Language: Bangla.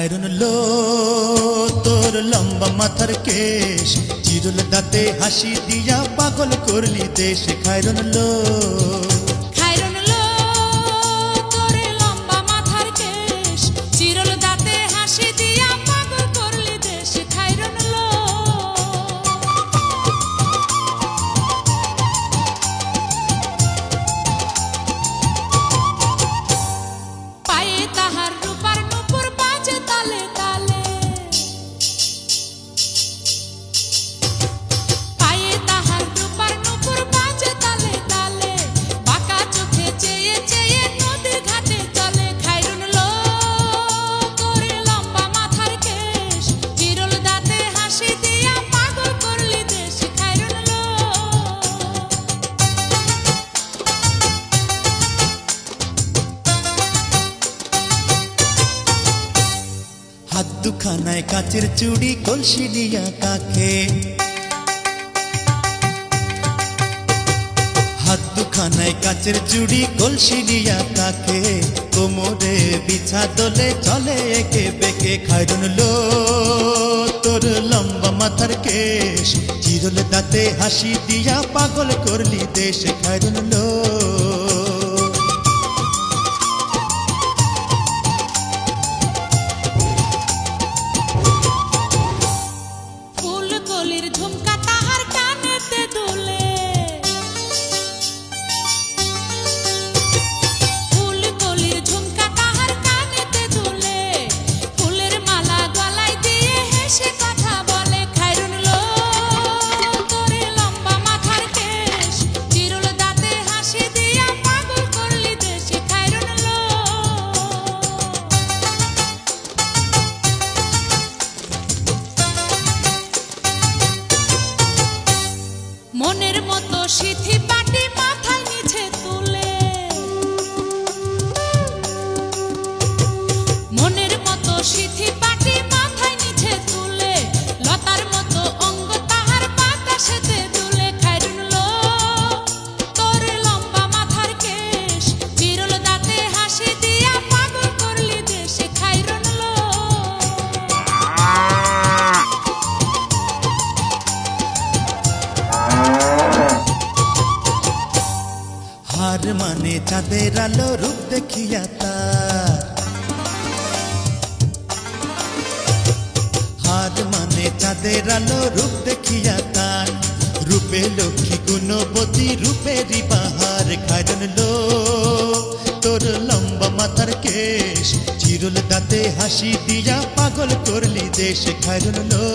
খায়রুন লো তোর লম্বা মাথার কেশ, চিরুল দাঁতে হাসি দিয়া পাগল করলি দেশ। খায়রুন লো খায়রুন লো তোর লম্বা মাথার কেশ, চিরল দাঁতে হাসি দিয়া পাগল করলি দেশ। খায়রুন লো পায়ে তাহার রূপার নূপুর বাজে তালে তালে, পায়ে তাহার রূপার নূপুর বাজে তালে তালে, বাঁকা চোখে চেয়ে চেয়ে নদীর ঘাটে চলে। খায়রুন লো তোর লম্বা মাথার কেশ, চিরল দাঁতে হাসি দিয়া পাগল করলি দেশ। খায়রুন লো হাত দুখানায় কাচের চুড়ি, কলসি নিয়া কাখে, হাত দুখানায় কাচের চুড়ি, কলসি নিয়া কাখে, কোমরে বিছা দোলে চলে একে বেঁকে। খায়রুন লো তোর লম্বা মাথার কেশ, চিরল দাঁতে হাসি দিয়া পাগল করলি দেশ। খায়রুন লো ফুল কলির ঝুমকা তাহার কানেতে দুলে, ফুল কলির ঝুমকা তাহার কানেতে দুলে, ফুলের মালা গলায় দিয়ে হেসে কথা বলে। খায়রুন লো তোর লম্বা মাথার কেশ, চিরল দাঁতে হাসি দিয়া পাগল করলি দেশ। খায়রুন লো মনের মতো সিথি পাটি মাথায় নিচে তুলে, মনের মতো সিথি পাটি মাথায় নিচে তুলে, লতার মতো অঙ্গ তাহার বাতাসেতে দুলে। খায়রুন লো তোর লম্বা মাথার কেশ, চিরল দাঁতে হাসি দিয়া পাগল করলি দেশ। খায়রুন লো হার মানে চাঁদের আলো, রূপ দেখিয়া তার, হার মানে চাঁদের আলো, রূপ দেখিয়া তার, রূপে লক্ষ্মী গুণবতী, রূপেরই বাহার। খায়রুন লো তোর লম্বা মাথার কেশ, চিরল দাঁতে হাসি দিয়া পাগল করলি দেশ। খায়রুন লো